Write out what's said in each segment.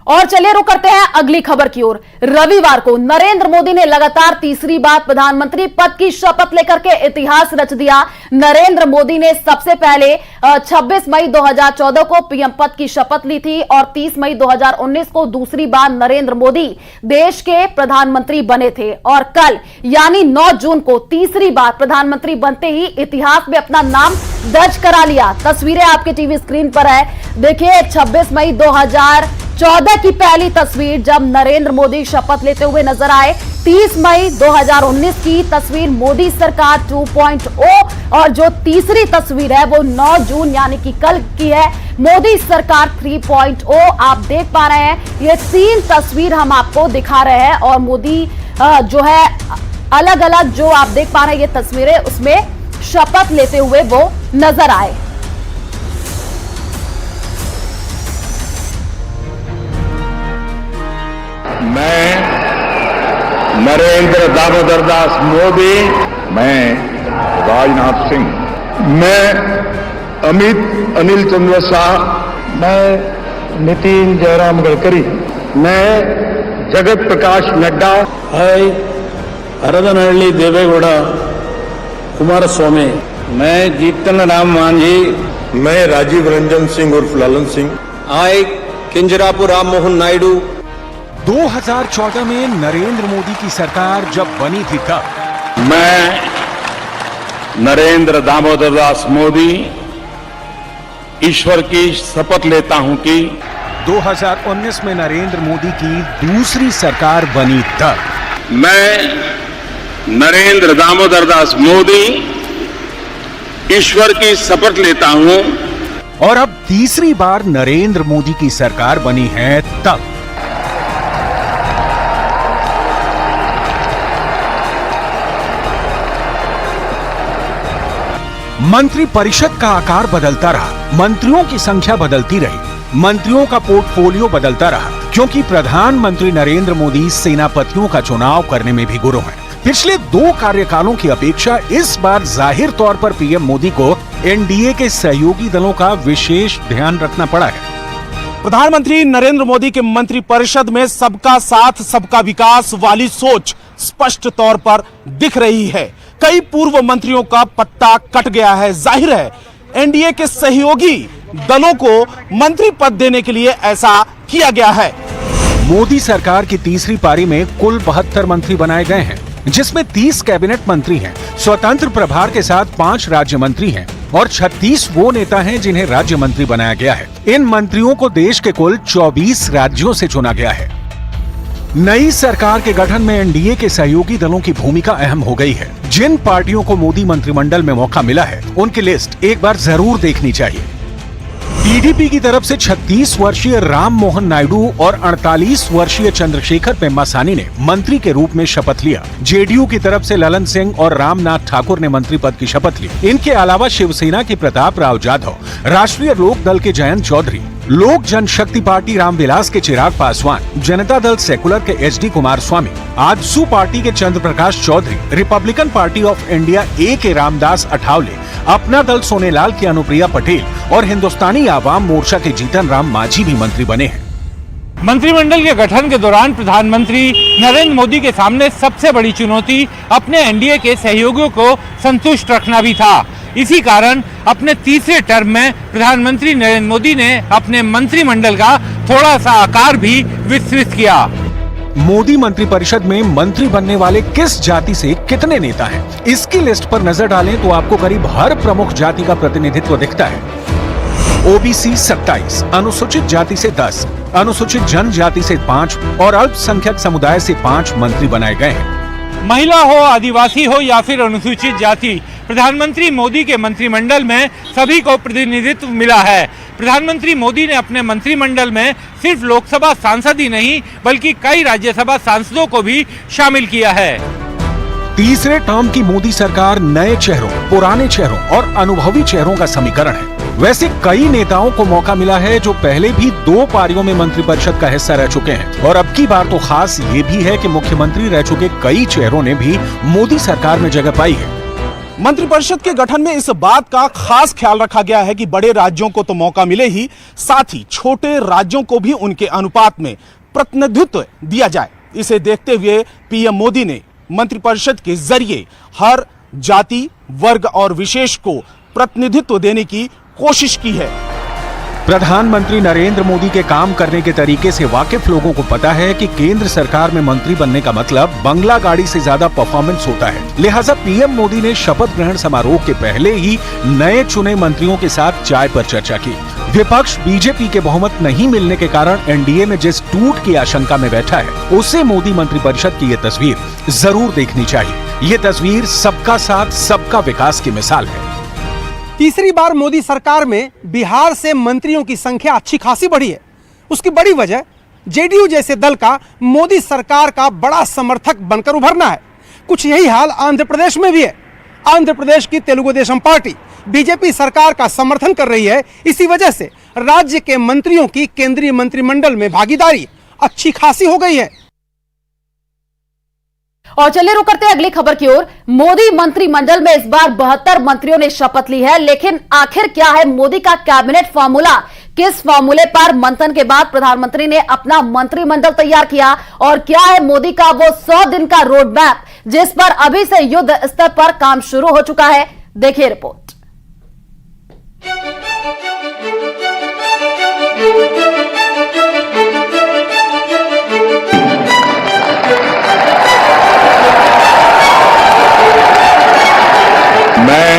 और चलिए रुक करते हैं अगली खबर की ओर। रविवार को नरेंद्र मोदी ने लगातार तीसरी बार प्रधानमंत्री पद की शपथ लेकर के इतिहास रच दिया। नरेंद्र मोदी ने सबसे पहले 26 मई 2014 को पीएम पद की शपथ ली थी और 30 मई 2019 को दूसरी बार नरेंद्र मोदी देश के प्रधानमंत्री बने थे और कल यानी 9 जून को तीसरी बार प्रधानमंत्री बनते ही इतिहास में अपना नाम दर्ज करा लिया। तस्वीरें आपके टीवी स्क्रीन पर है, देखिए 26 मई 2014 की पहली तस्वीर जब नरेंद्र मोदी शपथ लेते हुए नजर आए। 30 मई 2019 की तस्वीर मोदी सरकार 2.0 और जो तीसरी तस्वीर है वो 9 जून यानी कि कल की है, मोदी सरकार 3.0। आप देख पा रहे हैं ये 3 तस्वीर हम आपको दिखा रहे हैं और मोदी जो है अलग अलग जो आप देख पा रहे हैं ये तस्वीरें उसमें शपथ लेते हुए वो नजर आए। मैं नरेंद्र दामोदर दास मोदी, मैं राजनाथ सिंह, मैं अमित अनिल चंद्र शाह, मैं नितिन जयराम गडकरी, मैं जगत प्रकाश नड्डा, हरदनहल्ली देवेगौड़ा कुमारस्वामी, मैं जीतन राम मांझी, मैं राजीव रंजन सिंह उर्फ लालन सिंह, किंजरापुर राम मोहन नायडू। 2014 में नरेंद्र मोदी की सरकार जब बनी थी तब मैं नरेंद्र दामोदर दास मोदी ईश्वर की शपथ लेता हूं कि 2019 में नरेंद्र मोदी की दूसरी सरकार बनी तब मैं नरेंद्र दामोदर दास मोदी ईश्वर की शपथ लेता हूं और अब तीसरी बार नरेंद्र मोदी की सरकार बनी है तब मंत्री परिषद का आकार बदलता रहा, मंत्रियों की संख्या बदलती रही, मंत्रियों का पोर्टफोलियो बदलता रहा, क्योंकि प्रधानमंत्री नरेंद्र मोदी सेनापतियों का चुनाव करने में भी गुरु हैं। पिछले 2 कार्यकालों की अपेक्षा इस बार जाहिर तौर पर पीएम मोदी को एनडीए के सहयोगी दलों का विशेष ध्यान रखना पड़ा है। प्रधानमंत्री नरेंद्र मोदी के मंत्रिपरिषद में सबका साथ सबका विकास वाली सोच स्पष्ट तौर पर दिख रही है। कई पूर्व मंत्रियों का पत्ता कट गया है। जाहिर है एनडीए के सहयोगी दलों को मंत्री पद देने के लिए ऐसा किया गया है। मोदी सरकार की तीसरी पारी में कुल 72 मंत्री बनाए गए हैं, जिसमें 30 कैबिनेट मंत्री हैं, स्वतंत्र प्रभार के साथ 5 राज्य मंत्री हैं और 36 वो नेता हैं जिन्हें राज्य मंत्री बनाया गया है। इन मंत्रियों को देश के कुल 24 राज्यों से चुना गया है। नई सरकार के गठन में एनडीए के सहयोगी दलों की भूमिका अहम हो गई है। जिन पार्टियों को मोदी मंत्रिमंडल में मौका मिला है उनकी लिस्ट एक बार जरूर देखनी चाहिए। टीडीपी की तरफ से 36 वर्षीय राम मोहन नायडू और 48 वर्षीय चंद्रशेखर पेम्मासानी ने मंत्री के रूप में शपथ लिया। जेडीयू की तरफ से ललन सिंह और रामनाथ ठाकुर ने मंत्री पद की शपथ ली। इनके अलावा शिवसेना के प्रताप राव जाधव, राष्ट्रीय लोक दल के जयंत चौधरी, लोक जनशक्ति पार्टी रामविलास के चिराग पासवान, जनता दल सेकुलर के एचडी कुमारस्वामी, आजसू पार्टी के Chandra Prakash Chaudhary, Republican Party of India A के रामदास अठावले, अपना दल सोनेलाल की अनुप्रिया पटेल और हिंदुस्तानी आवाम मोर्चा के जीतन राम मांझी भी मंत्री बने हैं। मंत्रिमंडल के गठन के दौरान प्रधानमंत्री नरेंद्र मोदी के सामने सबसे बड़ी चुनौती अपने एनडीए के सहयोगियों को संतुष्ट रखना भी था। इसी कारण अपने तीसरे टर्म में प्रधानमंत्री नरेंद्र मोदी ने अपने मंत्रिमंडल का थोड़ा सा आकार भी विस्तृत किया। मोदी मंत्रिपरिषद में मंत्री बनने वाले किस जाति से कितने नेता हैं, इसकी लिस्ट पर नजर डालें तो आपको करीब हर प्रमुख जाति का प्रतिनिधित्व दिखता है। ओबीसी 27, अनुसूचित जाति से 10, अनुसूचित जनजाति से 5 और अल्पसंख्यक समुदाय से 5 मंत्री बनाए गए हैं। महिला हो, आदिवासी हो या फिर अनुसूचित जाति, प्रधानमंत्री मोदी के मंत्रिमंडल में सभी को प्रतिनिधित्व मिला है। प्रधानमंत्री मोदी ने अपने मंत्रिमंडल में सिर्फ लोकसभा सांसद ही नहीं बल्कि कई राज्यसभा सांसदों को भी शामिल किया है। तीसरे टर्म की मोदी सरकार नए चेहरों, पुराने चेहरों और अनुभवी चेहरों का समीकरण है। वैसे कई नेताओं को मौका मिला है जो पहले भी 2 पारियों में मंत्रिपरिषद का हिस्सा रह चुके हैं और अब की बार तो खास ये भी है कि मुख्यमंत्री रह चुके कई चेहरों ने भी मोदी सरकार में जगह पाई है। मंत्रिपरिषद के गठन में इस बात का खास ख्याल रखा गया है कि बड़े राज्यों को तो मौका मिले ही, साथ ही छोटे राज्यों को भी उनके अनुपात में प्रतिनिधित्व दिया जाए। इसे देखते हुए पीएम मोदी ने मंत्रिपरिषद के जरिए हर जाति, वर्ग और विशेष को प्रतिनिधित्व देने की कोशिश की है। प्रधानमंत्री नरेंद्र मोदी के काम करने के तरीके से वाकिफ लोगों को पता है कि केंद्र सरकार में मंत्री बनने का मतलब बंगला गाड़ी से ज्यादा परफॉर्मेंस होता है। लिहाजा पीएम मोदी ने शपथ ग्रहण समारोह के पहले ही नए चुने मंत्रियों के साथ चाय पर चर्चा की। विपक्ष बीजेपी के बहुमत नहीं मिलने के कारण एनडीए में जिस टूट की आशंका में बैठा है, उसे मोदी मंत्रिपरिषद की ये तस्वीर जरूर देखनी चाहिए। ये तस्वीर सबका साथ सबका विकास की मिसाल है। तीसरी बार मोदी सरकार में बिहार से मंत्रियों की संख्या अच्छी खासी बढ़ी है। उसकी बड़ी वजह जेडीयू जैसे दल का मोदी सरकार का बड़ा समर्थक बनकर उभरना है। कुछ यही हाल आंध्र प्रदेश में भी है। आंध्र प्रदेश की तेलुगु देशम पार्टी बीजेपी सरकार का समर्थन कर रही है। इसी वजह से राज्य के मंत्रियों की केंद्रीय मंत्रिमंडल में भागीदारी अच्छी खासी हो गई है। और चलिए रुक करते हैं अगली खबर की ओर। मोदी मंत्रिमंडल में इस बार 72 मंत्रियों ने शपथ ली है, लेकिन आखिर क्या है मोदी का कैबिनेट फॉर्मूला? किस फॉर्मूले पर मंथन के बाद प्रधानमंत्री ने अपना मंत्रिमंडल तैयार किया और क्या है मोदी का वो 100 दिन का रोड मैप जिस पर अभी से युद्ध स्तर पर काम शुरू हो चुका है? देखिए रिपोर्ट। मैं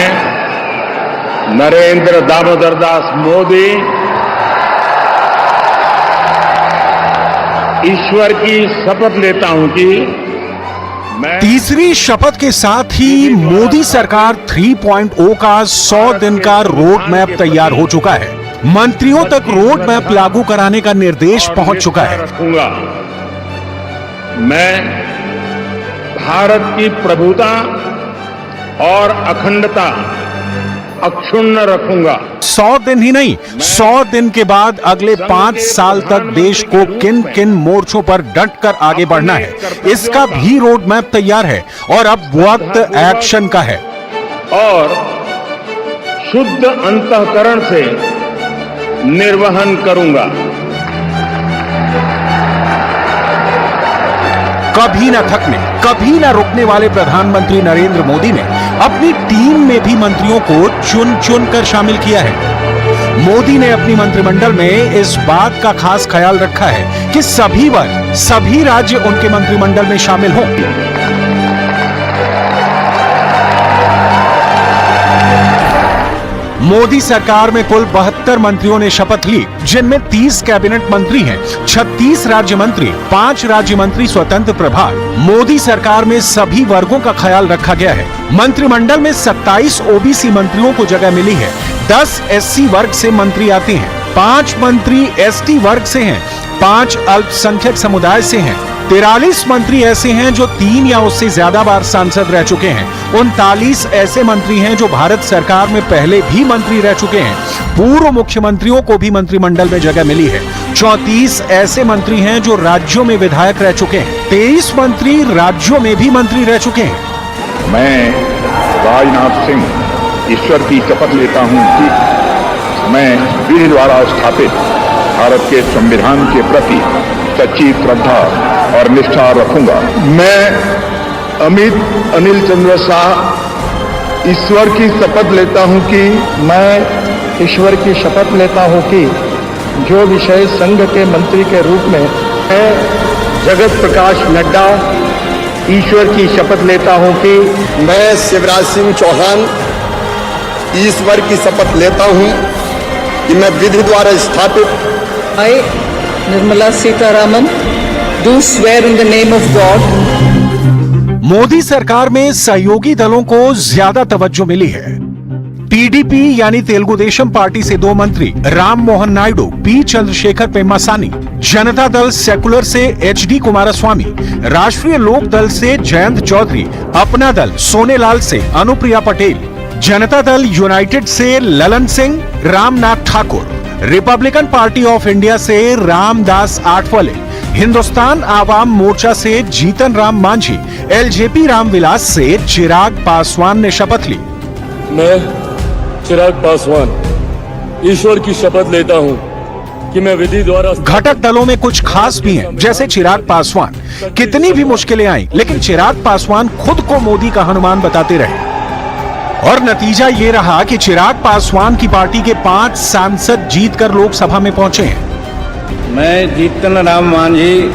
नरेंद्र दामोदर दास मोदी ईश्वर की शपथ लेता हूं कि मैं तीसरी शपथ के साथ ही मोदी सरकार 3.0 का 100 दिन का रोड मैप तैयार हो चुका है। मंत्रियों तक रोड मैप लागू कराने का निर्देश पहुंच चुका है। रखूंगा। मैं भारत की प्रभुता और अखंडता अक्षुण्ण रखूंगा। 100 दिन ही नहीं, 100 दिन के बाद अगले 5 साल तक देश को किन किन मोर्चों पर डटकर आगे बढ़ना है, इसका भी रोड मैप तैयार है और अब वक्त एक्शन का है। और शुद्ध अंतःकरण से निर्वहन करूंगा। कभी न थकने, कभी न रुकने वाले प्रधानमंत्री नरेंद्र मोदी ने अपनी टीम में भी मंत्रियों को चुन चुन कर शामिल किया है। मोदी ने अपनी मंत्रिमंडल में इस बात का खास ख्याल रखा है कि सभी वर्ग, सभी राज्य उनके मंत्रिमंडल में शामिल हों। मोदी सरकार में कुल 72 मंत्रियों ने शपथ ली, जिनमें 30 कैबिनेट मंत्री हैं, 36 राज्य मंत्री, 5 राज्य मंत्री स्वतंत्र प्रभार। मोदी सरकार में सभी वर्गों का ख्याल रखा गया है। मंत्रिमंडल में 27 ओबीसी मंत्रियों को जगह मिली है, 10 एससी वर्ग से मंत्री आते हैं, 5 मंत्री एसटी वर्ग से हैं, 5 अल्पसंख्यक समुदाय से हैं, 43 मंत्री ऐसे हैं जो 3 या उससे ज्यादा बार सांसद रह चुके हैं, 39 ऐसे मंत्री हैं जो भारत सरकार में पहले भी मंत्री रह चुके हैं। पूर्व मुख्यमंत्रियों को भी मंत्रिमंडल में जगह मिली है। 34 ऐसे मंत्री हैं जो राज्यों में विधायक रह चुके हैं, 23 मंत्री राज्यों में भी मंत्री रह चुके हैं। मैं राजनाथ सिंह ईश्वर की शपथ लेता हूं कि मैं विधि द्वारा स्थापित भारत के संविधान के प्रति सच्ची श्रद्धा और निष्ठा रखूंगा। मैं अमित अनिल चंद्र शाह ईश्वर की शपथ लेता हूं कि मैं ईश्वर की शपथ लेता हूं कि जो विषय संघ के मंत्री के रूप में मैं जगत प्रकाश नड्डा ईश्वर की शपथ लेता हूं कि मैं शिवराज सिंह चौहान ईश्वर की शपथ लेता हूं कि मैं विधि द्वारा स्थापित Nirmala Sitharaman do swear in the name of God। Modi सरकार में सहयोगी दलों को ज्यादा तवज्जो मिली है। टीडीपी यानी तेलुगु देशम पार्टी से 2 मंत्री राम मोहन नायडू, पी चंद्रशेखर पेम्मासानी, जनता दल सेकुलर से एचडी कुमारस्वामी, राष्ट्रीय लोक दल से जयंत चौधरी, अपना दल सोनेलाल से अनुप्रिया पटेल, जनता दल यूनाइटेड से Lalan Singh, Ramnath Thakur, Republican Party of India से रामदास आठवले, हिंदुस्तान आवाम मोर्चा से जीतन राम मांझी, एलजेपी रामविलास से चिराग पासवान ने शपथ ली। मैं चिराग पासवान ईश्वर की शपथ लेता हूं कि मैं विधि द्वारा। घटक दलों में कुछ खास भी हैं, जैसे चिराग पासवान। कितनी भी मुश्किलें आई, लेकिन चिराग पासवान खुद को मोदी का हनुमान बताते रहे और नतीजा ये रहा कि चिराग पासवान की पार्टी के 5 सांसद जीतकर लोकसभा में पहुंचे हैं। मैं जीतन राम मांझी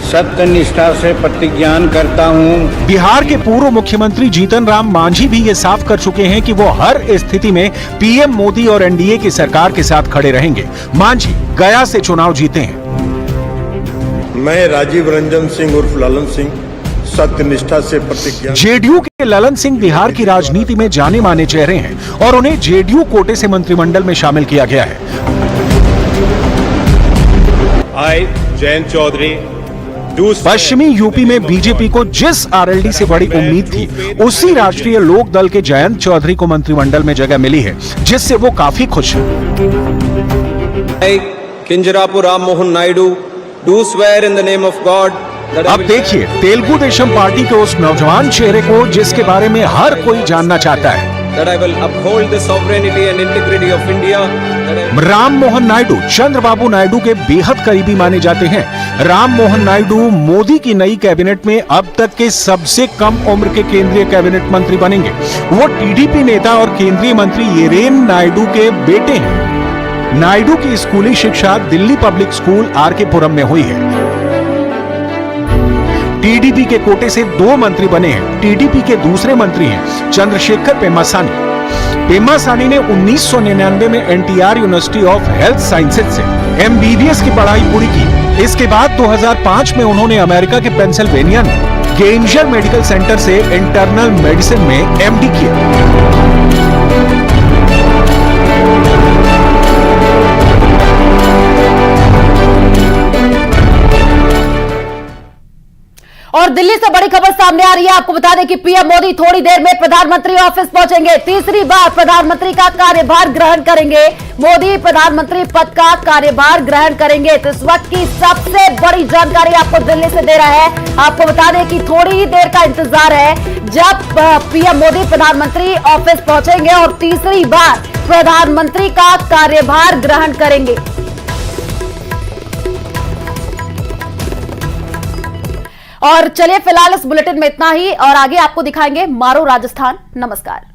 सत्य निष्ठा से प्रतिज्ञान करता हूं। बिहार के पूर्व मुख्यमंत्री जीतन राम मांझी भी ये साफ कर चुके हैं कि वो हर स्थिति में पीएम मोदी और एनडीए की सरकार के साथ खड़े रहेंगे। मांझी गया से चुनाव जीते हैं। मैं राजीव रंजन सिंह उर्फ ललन सिंह सत्यनिष्ठा से प्रतिज्ञा। जेडीयू के ललन सिंह बिहार की राजनीति में जाने माने चेहरे हैं और उन्हें जेडीयू कोटे से मंत्रिमंडल में शामिल किया गया है। जयंत चौधरी। पश्चिमी यूपी में बीजेपी को जिस आरएलडी से बड़ी उम्मीद थी, उसी राष्ट्रीय लोक दल के जयंत चौधरी को मंत्रिमंडल में जगह मिली है, जिससे वो काफी खुश हैं। Kinjarapu Ram Mohan Naidu do swear in the name of God. अब देखिए तेलुगु देशम पार्टी के उस नौजवान चेहरे को जिसके बारे में हर कोई जानना चाहता है। That I will uphold the sovereignty and integrity of India. Ram Mohan Naidu Chandrababu Naidu के बेहद करीबी माने जाते हैं। राम मोहन नायडू मोदी की नई कैबिनेट में अब तक के सबसे कम उम्र के केंद्रीय कैबिनेट मंत्री बनेंगे। वो टीडीपी नेता और केंद्रीय मंत्री येरेन नायडू के बेटे हैं। नायडू की स्कूली शिक्षा दिल्ली पब्लिक स्कूल आरके पुरम में हुई है। टीडीपी के कोटे से 2 मंत्री बने हैं। टीडीपी के दूसरे मंत्री हैं चंद्रशेखर पेम्मासानी। पेम्मासानी ने 1999 में NTR university of health sciences से एमबीबीएस की पढ़ाई पूरी की। इसके बाद 2005 में उन्होंने अमेरिका के पेंसिल्वेनिया में गेंजर मेडिकल सेंटर से इंटरनल मेडिसिन में एमडी किया। और दिल्ली से बड़ी खबर सामने आ रही है। आपको बता दें कि पीएम मोदी थोड़ी देर में प्रधानमंत्री ऑफिस पहुंचेंगे। तीसरी बार प्रधानमंत्री का कार्यभार ग्रहण करेंगे। मोदी प्रधानमंत्री पद का कार्यभार ग्रहण करेंगे। तो इस वक्त की सबसे बड़ी जानकारी आपको दिल्ली से दे रहा है। आपको बता दें कि थोड़ी ही देर का इंतजार है जब पीएम मोदी प्रधानमंत्री ऑफिस पहुंचेंगे और तीसरी बार प्रधानमंत्री का कार्यभार ग्रहण करेंगे। और चलिए फिलहाल इस बुलेटिन में इतना ही और आगे आपको दिखाएंगे मारो राजस्थान। नमस्कार।